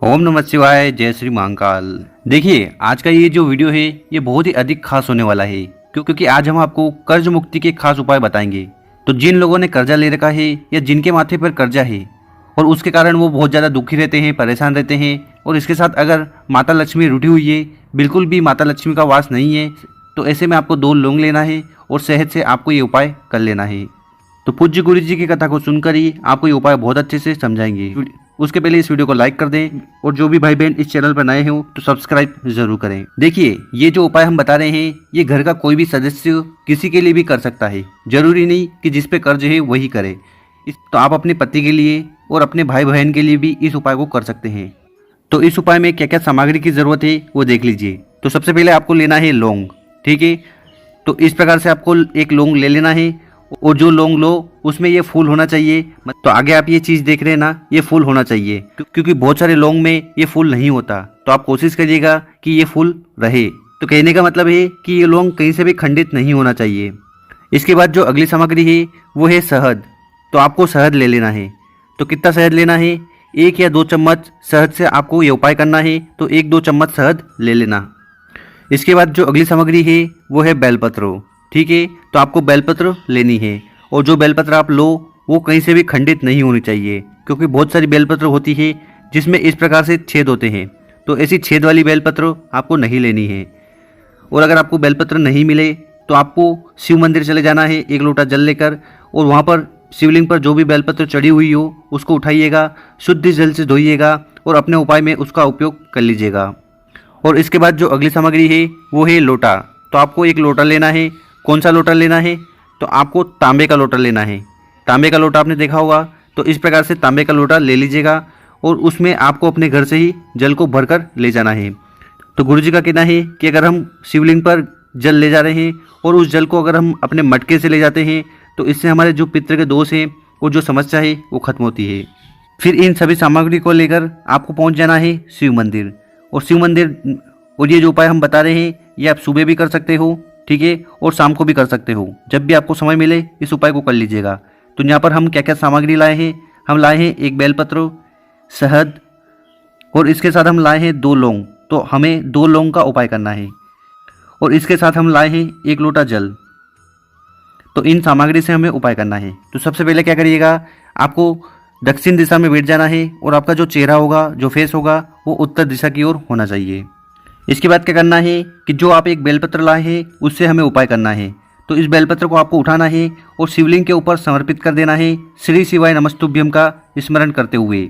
ओम नमः शिवाय, जय श्री महाकाल। देखिए, आज का ये जो वीडियो है ये बहुत ही अधिक खास होने वाला है क्योंकि आज हम आपको कर्ज मुक्ति के खास उपाय बताएंगे। तो जिन लोगों ने कर्जा ले रखा है या जिनके माथे पर कर्जा है और उसके कारण वो बहुत ज़्यादा दुखी रहते हैं, परेशान रहते हैं, और इसके साथ अगर माता लक्ष्मी रूठी हुई है, बिल्कुल भी माता लक्ष्मी का वास नहीं है, तो ऐसे में आपको 2 लौंग लेना है और शहद से आपको ये उपाय कर लेना है। तो पूज्य गुरु जी की कथा को सुनकर ही आपको ये उपाय बहुत अच्छे से समझाएंगे। उसके पहले इस वीडियो को लाइक कर दें और जो भी भाई बहन इस चैनल पर नए हो तो सब्सक्राइब जरूर करें। देखिए, ये जो उपाय हम बता रहे हैं ये घर का कोई भी सदस्य किसी के लिए भी कर सकता है, जरूरी नहीं कि जिस पे कर्ज है वही करे। तो आप अपने पति के लिए और अपने भाई बहन के लिए भी इस उपाय को कर सकते हैं। तो इस उपाय में क्या क्या सामग्री की जरूरत है वो देख लीजिए। तो सबसे पहले आपको लेना है लौंग, ठीक है। तो इस प्रकार से आपको एक लौंग ले लेना है और जो लौंग लो उसमें ये फूल होना चाहिए। तो आगे आप ये चीज़ देख रहे हैं ना, ये फूल होना चाहिए क्योंकि बहुत सारे लौंग में ये फूल नहीं होता। तो आप कोशिश करिएगा कि ये फूल रहे। तो कहने का मतलब है कि ये लौंग कहीं से भी खंडित नहीं होना चाहिए। इसके बाद जो अगली सामग्री है वो है शहद। तो आपको शहद ले लेना है। तो कितना शहद लेना है? 1 या 2 चम्मच शहद से आपको ये उपाय करना है। तो 1-2 चम्मच शहद ले लेना। इसके बाद जो अगली सामग्री है वो है बेलपत्र, ठीक है। तो आपको बेलपत्र लेनी है और जो बेलपत्र आप लो वो कहीं से भी खंडित नहीं होनी चाहिए क्योंकि बहुत सारी बेलपत्र होती है जिसमें इस प्रकार से छेद होते हैं। तो ऐसी छेद वाली बेलपत्र आपको नहीं लेनी है। और अगर आपको बेलपत्र नहीं मिले तो आपको शिव मंदिर चले जाना है 1 लोटा जल लेकर, और वहाँ पर शिवलिंग पर जो भी बेलपत्र चढ़ी हुई हो उसको उठाइएगा, शुद्ध जल से धोइएगा और अपने उपाय में उसका उपयोग कर लीजिएगा। और इसके बाद जो अगली सामग्री है वो है लोटा। तो आपको एक लोटा लेना है। कौन सा लोटा लेना है? तो आपको तांबे का लोटा लेना है। तांबे का लोटा आपने देखा होगा, तो इस प्रकार से तांबे का लोटा ले लीजिएगा और उसमें आपको अपने घर से ही जल को भरकर ले जाना है। तो गुरुजी का कहना है कि अगर हम शिवलिंग पर जल ले जा रहे हैं और उस जल को अगर हम अपने मटके से ले जाते हैं तो इससे हमारे जो पितृ के दोष हैं वो जो समस्या है वो खत्म होती है। फिर इन सभी सामग्री को लेकर आपको पहुँच जाना है शिव मंदिर। और ये जो उपाय हम बता रहे हैं ये आप सुबह भी कर सकते हो, ठीक है, और शाम को भी कर सकते हो। जब भी आपको समय मिले इस उपाय को कर लीजिएगा। तो यहाँ पर हम क्या क्या सामग्री लाए हैं? हम लाए हैं 1 बेलपत्र, शहद, और इसके साथ हम लाए हैं 2 लौंग। तो हमें 2 लौंग का उपाय करना है। और इसके साथ हम लाए हैं 1 लोटा जल। तो इन सामग्री से हमें उपाय करना है। तो सबसे पहले क्या करिएगा, आपको दक्षिण दिशा में बैठ जाना है और आपका जो चेहरा होगा, जो फेस होगा, वो उत्तर दिशा की ओर होना चाहिए। इसके बाद क्या करना है कि जो आप एक बेलपत्र लाए हैं उससे हमें उपाय करना है। तो इस बेलपत्र को आपको उठाना है और शिवलिंग के ऊपर समर्पित कर देना है, श्री शिवाय नमस्तुभ्यम का स्मरण करते हुए।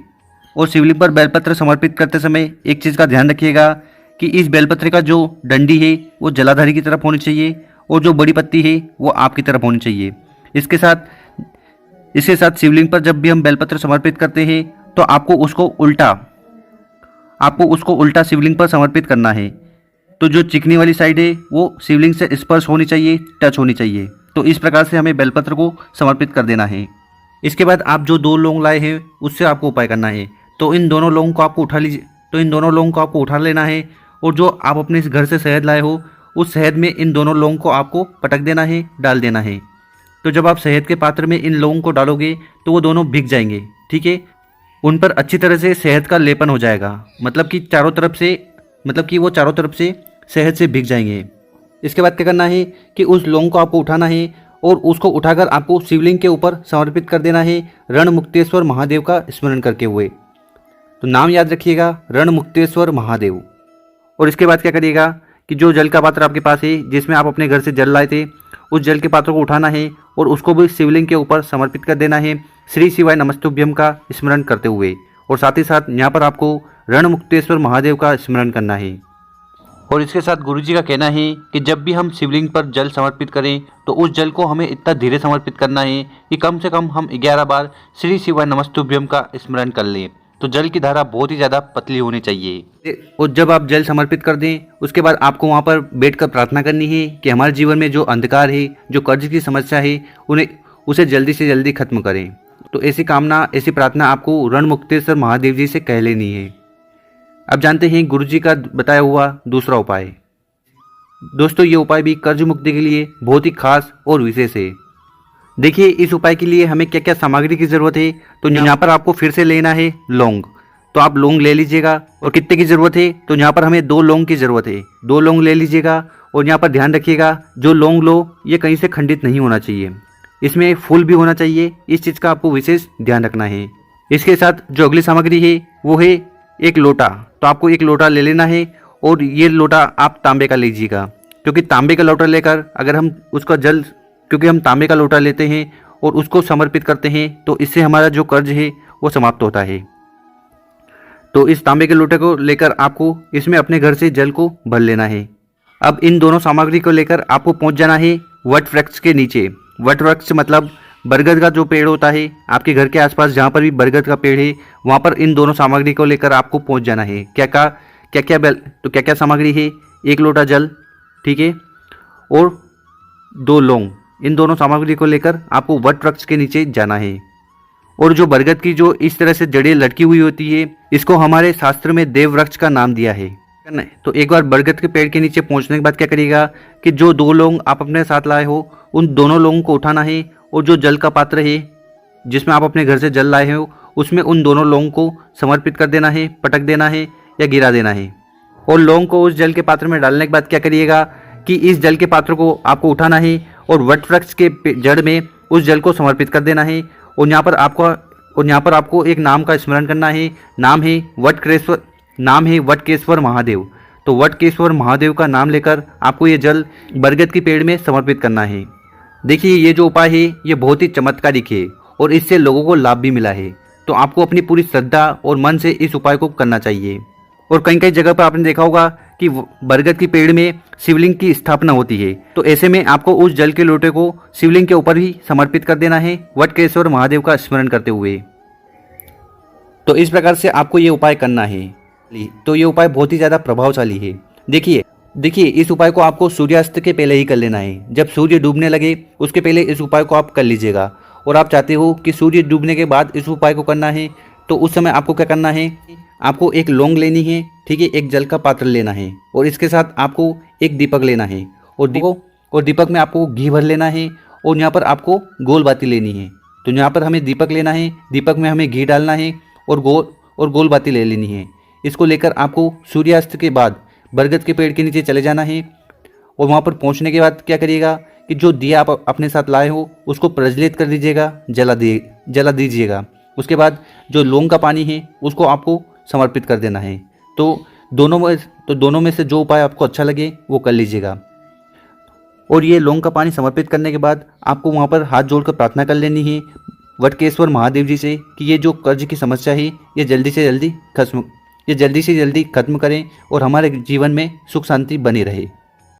और शिवलिंग पर बेलपत्र समर्पित करते समय एक चीज़ का ध्यान रखिएगा कि इस बेलपत्र का जो डंडी है वो जलाधारी की तरफ होनी चाहिए और जो बड़ी पत्ती है वो आपकी तरफ होनी चाहिए। इसके साथ शिवलिंग पर जब भी हम बेलपत्र समर्पित करते हैं तो आपको उसको उल्टा शिवलिंग पर समर्पित करना है। तो जो चिकनी वाली साइड है वो शिवलिंग से स्पर्श होनी चाहिए, टच होनी चाहिए। तो इस प्रकार से हमें बेलपत्र को समर्पित कर देना है। इसके बाद आप जो 2 लौंग लाए हैं उससे आपको उपाय करना है। तो इन दोनों लौंग को आपको उठा लेना है और जो आप अपने इस घर से शहद लाए हो उस शहद में इन दोनों लौंग को आपको पटक देना है, डाल देना है। तो जब आप शहद के पात्र में इन लौंग को डालोगे तो वो दोनों भीग जाएंगे, ठीक है। उन पर अच्छी तरह से शहद का लेपन हो जाएगा, मतलब कि वो चारों तरफ से शहद से भीग जाएंगे। इसके बाद क्या करना है कि उस लौंग को आपको उठाना है और उसको उठाकर आपको शिवलिंग के ऊपर समर्पित कर देना है, रणमुक्तेश्वर महादेव का स्मरण करके हुए। तो नाम याद रखिएगा, रणमुक्तेश्वर महादेव। और इसके बाद क्या करिएगा कि जो जल का पात्र आपके पास है जिसमें आप अपने घर से जल लाए थे उस जल के पात्र को उठाना है और उसको भी शिवलिंग के ऊपर समर्पित कर देना है, श्री शिवाय नमस्तुभ्यम का स्मरण करते हुए। और साथ ही साथ यहाँ पर आपको रणमुक्तेश्वर महादेव का स्मरण करना है। और इसके साथ गुरुजी का कहना है कि जब भी हम शिवलिंग पर जल समर्पित करें तो उस जल को हमें इतना धीरे समर्पित करना है कि कम से कम हम 11 बार श्री शिवाय नमस्तुभ्यम का स्मरण कर लें। तो जल की धारा बहुत ही ज़्यादा पतली होनी चाहिए। और जब आप जल समर्पित कर दें उसके बाद आपको वहाँ पर बैठकर प्रार्थना करनी है कि हमारे जीवन में जो अंधकार है, जो कर्ज की समस्या है, उसे जल्दी से जल्दी खत्म करें। तो ऐसी कामना, ऐसी प्रार्थना आपको रणमुक्तेश्वर महादेव जी से कह लेनी है। अब जानते हैं गुरुजी का बताया हुआ दूसरा उपाय। दोस्तों, ये उपाय भी कर्ज मुक्ति के लिए बहुत ही खास और विशेष है। देखिए, इस उपाय के लिए हमें क्या क्या सामग्री की ज़रूरत है। तो यहाँ पर आपको फिर से लेना है लौंग। तो आप लौंग ले लीजिएगा। और कितने की ज़रूरत है, तो यहाँ पर हमें 2 लौंग की ज़रूरत है। 2 लौंग ले लीजिएगा। और यहाँ पर ध्यान रखिएगा, जो लौंग लो ये कहीं से खंडित नहीं होना चाहिए, इसमें फूल भी होना चाहिए। इस चीज़ का आपको विशेष ध्यान रखना है। इसके साथ जो अगली सामग्री है वो है एक लोटा। तो आपको एक लोटा ले लेना है और ये लोटा आप तांबे का लीजिएगा, क्योंकि तांबे का लोटा लेकर अगर हम उसका जल, क्योंकि हम तांबे का लोटा लेते हैं और उसको समर्पित करते हैं तो इससे हमारा जो कर्ज है वो समाप्त होता है। तो इस तांबे के लोटे को लेकर आपको इसमें अपने घर से जल को भर लेना है। अब इन दोनों सामग्री को लेकर आपको पहुंच जाना है वट वृक्ष के नीचे। वट वृक्ष मतलब बरगद का जो पेड़ होता है, आपके घर के आसपास जहाँ पर भी बरगद का पेड़ है वहाँ पर इन दोनों सामग्री को लेकर आपको पहुँच जाना है। क्या क्या सामग्री है, 1 लोटा जल, ठीक है, और 2 लौंग। इन दोनों सामग्री को लेकर आपको वट वृक्ष के नीचे जाना है। और जो बरगद की जो इस तरह से जड़ें लटकी हुई होती है, इसको हमारे शास्त्र में देव वृक्ष का नाम दिया है। तो एक बार बरगद के पेड़ के नीचे पहुंचने के बाद क्या करिएगा कि जो 2 लौंग आप अपने साथ लाए हो उन दोनों लौंग को उठाना है और जो जल का पात्र है जिसमें आप अपने घर से जल लाए हो उसमें उन दोनों लौंग को समर्पित कर देना है, पटक देना है या गिरा देना है। और लौंग को उस जल के पात्र में डालने के बाद क्या करिएगा कि इस जल के पात्र को आपको उठाना है और वट वृक्ष के जड़ में उस जल को समर्पित कर देना है। और यहाँ पर आपको एक नाम का स्मरण करना है। नाम है वटकेश्वर महादेव। तो वटकेश्वर महादेव का नाम लेकर आपको ये जल बरगद के पेड़ में समर्पित करना है। देखिए ये जो उपाय है ये बहुत ही चमत्कारिक है और इससे लोगों को लाभ भी मिला है। तो आपको अपनी पूरी श्रद्धा और मन से इस उपाय को करना चाहिए। और कई कई जगह पर आपने देखा होगा कि बरगद के पेड़ में शिवलिंग की स्थापना होती है। तो ऐसे में आपको उस जल के लोटे को शिवलिंग के ऊपर ही समर्पित कर देना है वटकेश्वर महादेव का स्मरण करते हुए। तो इस प्रकार से आपको ये उपाय करना है। तो ये उपाय बहुत ही ज़्यादा प्रभावशाली है। देखिए इस उपाय को आपको सूर्यास्त के पहले ही कर लेना है। जब सूर्य डूबने लगे उसके पहले इस उपाय को आप कर लीजिएगा। और आप चाहते हो कि सूर्य डूबने के बाद इस उपाय को करना है तो उस समय आपको क्या करना है, आपको एक लौंग लेनी है, ठीक है, एक जल का पात्र लेना है और इसके साथ आपको एक दीपक लेना है और दीपक में आपको घी भर लेना है और यहाँ पर आपको गोल बाती लेनी है। तो यहाँ पर हमें दीपक लेना है, दीपक में हमें घी डालना है और गोल बाती ले लेनी है। इसको लेकर आपको सूर्यास्त के बाद बरगद के पेड़ के नीचे चले जाना है। और वहाँ पर पहुँचने के बाद क्या करिएगा कि जो दिया आप अपने साथ लाए हो उसको प्रज्वलित कर दीजिएगा, जला दीजिएगा। उसके बाद जो लौंग का पानी है उसको आपको समर्पित कर देना है। तो दोनों में से जो उपाय आपको अच्छा लगे वो कर लीजिएगा। और ये लौंग का पानी समर्पित करने के बाद आपको वहाँ पर हाथ जोड़कर प्रार्थना कर लेनी है वटकेश्वर महादेव जी से कि ये जो कर्ज की समस्या है ये जल्दी से जल्दी खत्म करें और हमारे जीवन में सुख शांति बनी रहे।